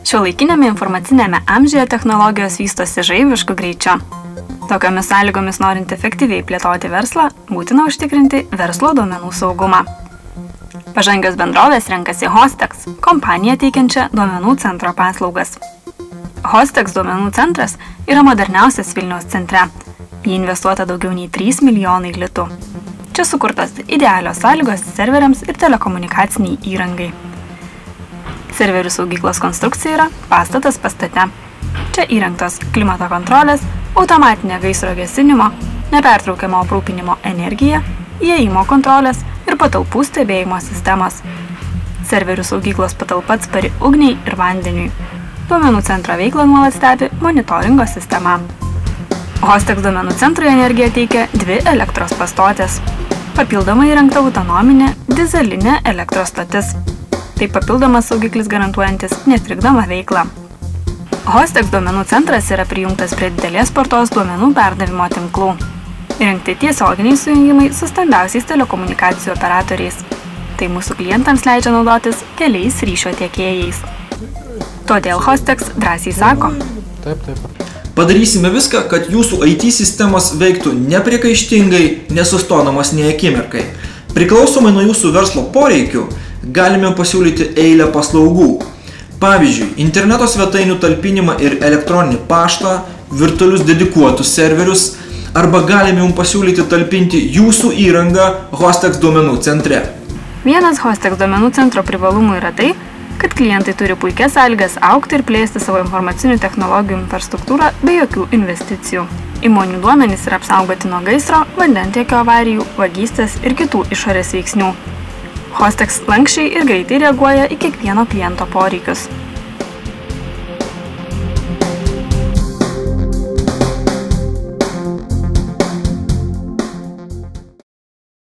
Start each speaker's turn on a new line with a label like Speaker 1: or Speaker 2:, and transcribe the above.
Speaker 1: Šiuolaikinėme informacinėme amžiuje technologijos vystosi žaibišku greičiu. Tokiomis sąlygomis norint efektyviai plėtoti verslą, būtina užtikrinti verslo duomenų saugumą. Pažangios bendrovės renkasi Hostex, kompaniją teikiančią duomenų centro paslaugas. Hostex duomenų centras yra moderniausias Vilniaus centre. Jį investuota daugiau nei 3 milijonai litų. Čia sukurtos idealios sąlygos serveriams ir telekomunikaciniai įrangai. Serverių saugyklos konstrukcija yra pastatas pastate. Čia įrengtos klimato kontrolės, automatinė gaisro gesinimo, nepertraukiamo aprūpinimo energija, įėjimo kontrolės ir patalpų stebėjimo sistemos. Serverių saugyklos patalpa atspari ugniai ir vandeniui. Duomenų centro veiklą nuolat stebi monitoringo sistema. Hostex duomenų centrui energiją teikia 2 elektros pastotės. Papildomai įrengta autonominė dizelinė elektros stotis. Tai papildomas saugiklis garantuojantis netrikdomą veiklą. Hostex duomenų centras yra prijungtas prie didelės spartos duomenų perdavimo tinklų. Įrengti tiesioginiai sujungimai su stambiausiais telekomunikacijų operatoriais. Tai mūsų klientams leidžia naudotis keliais ryšio tiekėjais. Todėl Hostex drąsiai sako.
Speaker 2: Padarysime viską, kad jūsų IT sistemos veiktų nepriekaištingai, nesustodamas nei akimirkai. Priklausomai nuo jūsų verslo poreikių, galime pasiūlyti eilę paslaugų. Pavyzdžiui, interneto svetainių talpinimą ir elektroninį paštą, virtualius dedikuotus serverius, arba galime jums pasiūlyti talpinti jūsų įrangą Hostex duomenų centre.
Speaker 1: Vienas Hostex duomenų centro privalumų yra tai, kad klientai turi puikias sąlygas augti ir plėsti savo informacinių technologijų infrastruktūrą be jokių investicijų. Įmonių duomenys yra apsaugoti nuo gaisro, vandentiekio avarijų, vagystės ir kitų išorės veiksnių. Hostex lankščiai ir greitai reaguoja į kiekvieno kliento poreikius.